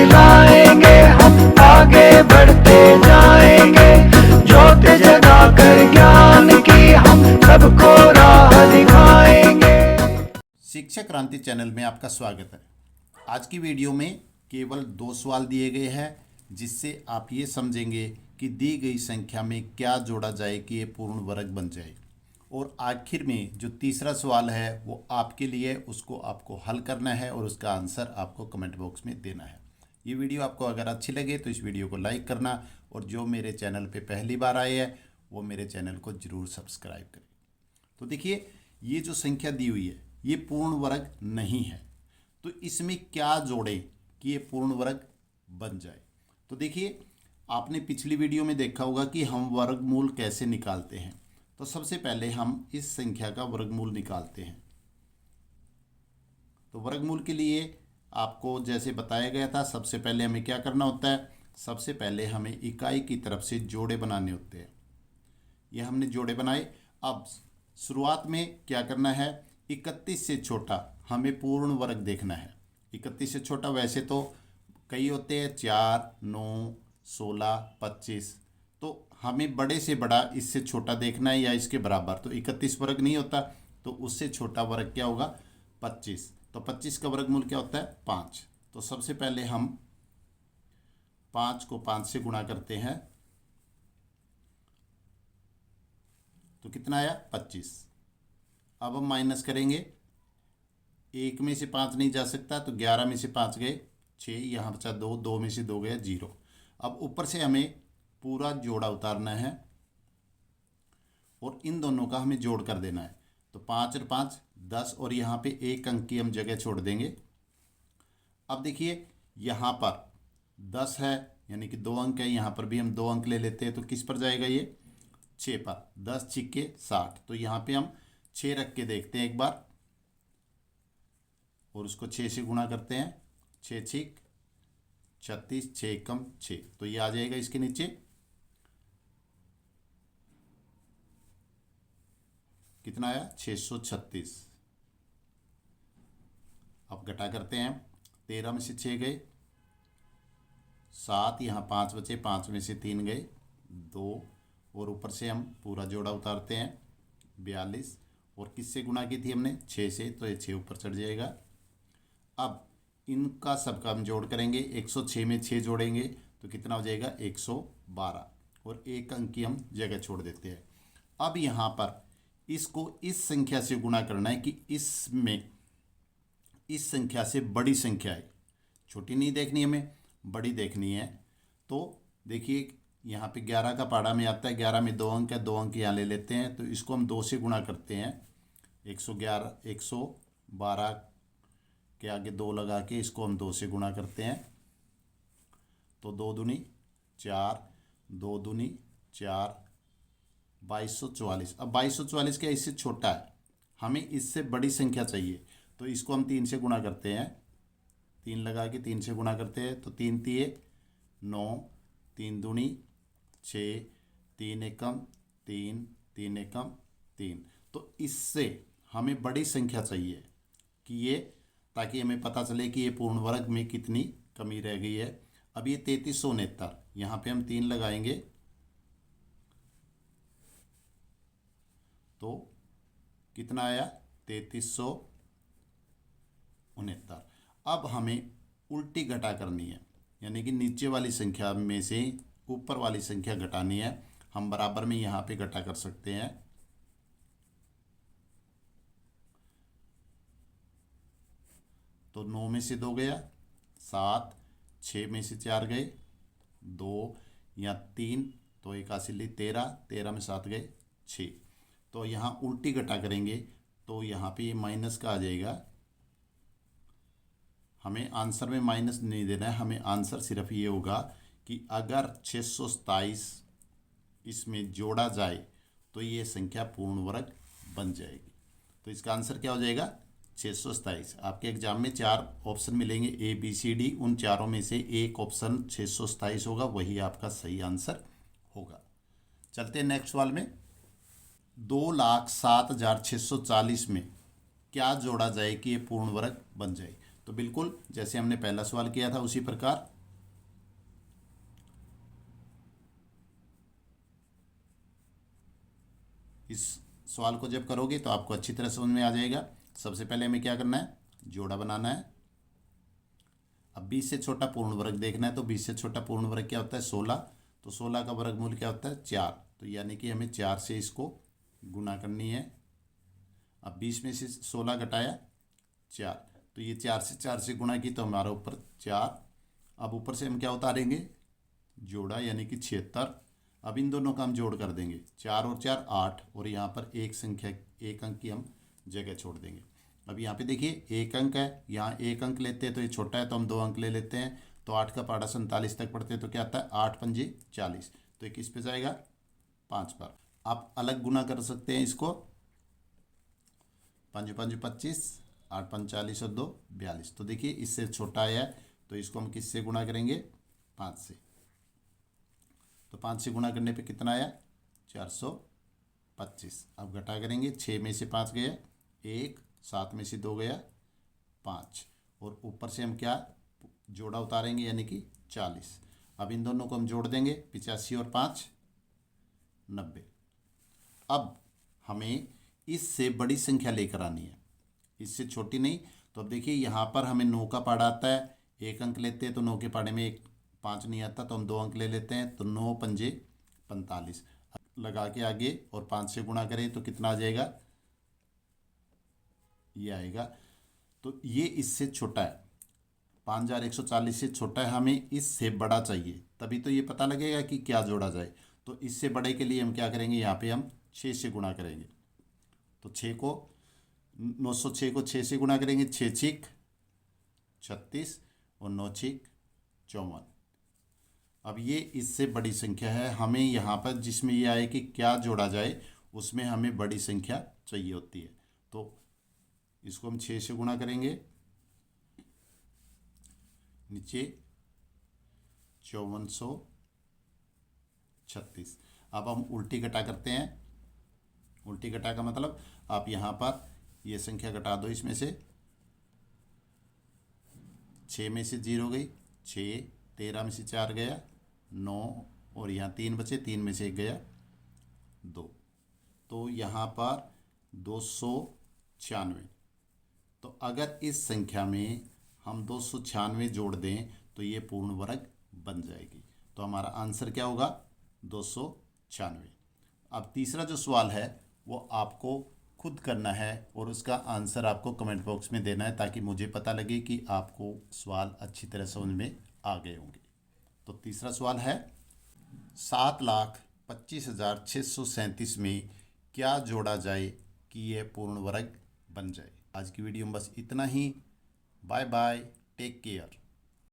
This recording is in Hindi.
दिलाएंगे, हम आगे बढ़ते जाएंगे। ज्योति जगाकर ज्ञान की हम सबको राह दिखाएंगे। शिक्षा क्रांति चैनल में आपका स्वागत है। आज की वीडियो में केवल 2 सवाल दिए गए हैं, जिससे आप ये समझेंगे कि दी गई संख्या में क्या जोड़ा जाए कि ये पूर्ण वर्ग बन जाए। और आखिर में जो तीसरा सवाल है वो आपके लिए, उसको आपको हल करना है और उसका आंसर आपको कमेंट बॉक्स में देना है। ये वीडियो आपको अगर अच्छी लगे तो इस वीडियो को लाइक करना, और जो मेरे चैनल पे पहली बार आए हैं वो मेरे चैनल को ज़रूर सब्सक्राइब करें। तो देखिए, ये जो संख्या दी हुई है ये पूर्ण वर्ग नहीं है, तो इसमें क्या जोड़ें कि ये पूर्ण वर्ग बन जाए। तो देखिए, आपने पिछली वीडियो में देखा होगा कि हम वर्गमूल कैसे निकालते हैं। तो सबसे पहले हम इस संख्या का वर्गमूल निकालते हैं। तो वर्गमूल के लिए आपको जैसे बताया गया था, सबसे पहले हमें क्या करना होता है, सबसे पहले हमें इकाई की तरफ से जोड़े बनाने होते हैं। ये हमने जोड़े बनाए। अब शुरुआत में क्या करना है, 31 से छोटा हमें पूर्ण वर्ग देखना है। 31 से छोटा वैसे तो कई होते हैं, 4, 9, 16, 25, तो हमें बड़े से बड़ा इससे छोटा देखना है या इसके बराबर। तो 31 वर्ग नहीं होता, तो उससे छोटा वर्ग क्या होगा, 25। तो 25 का वर्गमूल क्या होता है, 5। तो सबसे पहले हम 5 को 5 से गुणा करते हैं, तो कितना आया, 25। अब हम माइनस करेंगे, 1 में से 5 नहीं जा सकता, तो 11 में से 5 गए 6, यहाँ बचा 2, 2 में से 2 गया 0। अब ऊपर से हमें पूरा जोड़ा उतारना है और इन दोनों का हमें जोड़ कर देना है। तो 5 और 5 10, और यहाँ पे 1 अंक की हम जगह छोड़ देंगे। अब देखिए, यहाँ पर 10 है, यानी कि 2 अंक है, यहाँ पर भी हम 2 अंक ले लेते हैं, तो किस पर जाएगा ये, 6 पर। 10 छिक्के 60, तो यहाँ पे हम 6 रख के देखते हैं एक बार, और उसको 6 से गुणा करते हैं। 6 छिक 36, 6 कम 6, तो ये आ जाएगा इसके नीचे। कितना आया, 636। अब घटा करते हैं, 13 में से 6 गए 7, यहाँ 5 बचे, 5 में से 3 गए 2, और ऊपर से हम पूरा जोड़ा उतारते हैं 42। और किससे गुणा की थी हमने, 6 से, तो ये 6 ऊपर चढ़ जाएगा। अब इनका सबका हम जोड़ करेंगे, 106 में 6 जोड़ेंगे तो कितना हो जाएगा, 112, और 1 अंक की हम जगह छोड़ देते हैं। अब यहाँ पर इसको इस संख्या से गुणा करना है कि इसमें इस संख्या से बड़ी संख्या है, छोटी नहीं देखनी हमें, बड़ी देखनी है। तो देखिए, यहाँ पे 11 का पाड़ा में आता है, 11 में 2 अंक है, 2 अंक यहाँ ले लेते हैं, तो इसको हम 2 से गुणा करते हैं। 111 112 के आगे 2 लगा के इसको हम 2 से गुणा करते हैं, तो 2 दूनी 4, 2 दूनी 4, 2244। अब 2244 क्या इससे छोटा है, हमें इससे बड़ी संख्या चाहिए, तो इसको हम 3 से गुणा करते हैं। 3 लगा के 3 से गुणा करते हैं, तो 3 तिये 9, 3 दूनी 6, 3 एकम 3, 3 एकम 3। तो इससे हमें बड़ी संख्या चाहिए कि ये, ताकि हमें पता चले कि ये पूर्ण वर्ग में कितनी कमी रह गई है। अब ये 3369, यहाँ पे हम 3 लगाएंगे, तो कितना आया, 3369। अब हमें उल्टी घटा करनी है, यानी कि नीचे वाली संख्या में से ऊपर वाली संख्या घटानी है। हम बराबर में यहाँ पे घटा कर सकते हैं। तो 9 में से 2 गया 7, 6 में से 4 गए 2 या 3, तो 81 13, 13 में 7 गए 6। तो यहाँ उल्टी घटा करेंगे तो यहाँ पे ये माइनस का आ जाएगा। हमें आंसर में माइनस नहीं देना है, हमें आंसर सिर्फ ये होगा कि अगर 627 इसमें जोड़ा जाए तो ये संख्या पूर्ण वर्ग बन जाएगी। तो इसका आंसर क्या हो जाएगा, 627। आपके एग्जाम में 4 ऑप्शन मिलेंगे ABCD, उन चारों में से एक ऑप्शन 627 होगा, वही आपका सही आंसर होगा। चलते हैं नेक्स्ट सवाल में। 2,07,640 में क्या जोड़ा जाए कि ये पूर्ण वर्ग बन जाए। तो बिल्कुल जैसे हमने पहला सवाल किया था उसी प्रकार इस सवाल को जब करोगे तो आपको अच्छी तरह समझ में आ जाएगा। सबसे पहले हमें क्या करना है, जोड़ा बनाना है। अब 20 से छोटा पूर्ण वर्ग देखना है, तो 20 से छोटा पूर्ण वर्ग क्या होता है 16, तो 16 का वर्गमूल क्या होता है 4, तो यानी कि हमें 4 से इसको गुना करनी है। अब 20 में से 16 घटाया 4, तो ये 4 से 4 से गुणा की तो हमारा ऊपर 4। अब ऊपर से हम क्या उतारेंगे, जोड़ा यानी कि 76। अब इन दोनों का हम जोड़ कर देंगे, 4 और 4 8, और यहाँ पर एक संख्या एक अंक की हम जगह छोड़ देंगे। अब यहाँ पे देखिए एक अंक है, यहाँ एक अंक लेते हैं तो ये छोटा है तो हम 2 अंक ले लेते हैं, तो 8 का पहाड़ा 47 तक पढ़ते हैं तो क्या आता है 8 पंजे 40, तो ये किस पे जाएगा 5 पर। आप अलग गुना कर सकते हैं इसको, 5 5 25, 8 5 40 और 2 42, तो देखिए इससे छोटा आया है तो इसको हम किससे गुना करेंगे 5 से, तो 5 से गुना करने पे कितना आया 425। अब घटा करेंगे, 6 में से 5 गया 1, 7 में से 2 गया 5, और ऊपर से हम क्या जोड़ा उतारेंगे यानी कि 40। अब इन दोनों को हम जोड़ देंगे, 85 और 5 90। अब हमें इससे बड़ी संख्या लेकर आनी है, इससे छोटी नहीं। तो अब देखिए यहाँ पर हमें 9 का पहाड़ा आता है, एक अंक लेते हैं तो 9 के पहाड़े में 5 नहीं आता, तो हम 2 अंक ले लेते हैं, तो 9 पंजे 45 लगा के आगे और 5 से गुणा करें तो कितना आ जाएगा, ये आएगा। तो ये इससे छोटा है, 5140 से छोटा है, हमें इससे बड़ा चाहिए, तभी तो ये पता लगेगा कि क्या जोड़ा जाए। तो इससे बड़े के लिए हम क्या करेंगे, यहाँ पे हम 6 से गुणा करेंगे, तो 906 को 6 से गुणा करेंगे, 6 6 36 और 9 6 54। अब ये इससे बड़ी संख्या है, हमें यहाँ पर जिसमें ये आए कि क्या जोड़ा जाए उसमें हमें बड़ी संख्या चाहिए होती है, तो इसको हम 6 से गुणा करेंगे, नीचे 5436। अब हम उल्टी घटा करते हैं, उल्टी घटा का मतलब आप यहाँ पर ये संख्या घटा दो, इसमें से 6 में से 0 गई 6, 13 में से 4 गया 9, और यहाँ 3 बचे, 3 में से 1 गया 2, तो यहाँ पर 296। तो अगर इस संख्या में हम 296 जोड़ दें तो ये पूर्ण वर्ग बन जाएगी, तो हमारा आंसर क्या होगा 296। अब तीसरा जो सवाल है वो आपको खुद करना है और उसका आंसर आपको कमेंट बॉक्स में देना है, ताकि मुझे पता लगे कि आपको सवाल अच्छी तरह समझ में आ गए होंगे। तो तीसरा सवाल है 7,25,637 में क्या जोड़ा जाए कि यह पूर्ण वर्ग बन जाए। आज की वीडियो में बस इतना ही। Bye bye, take care.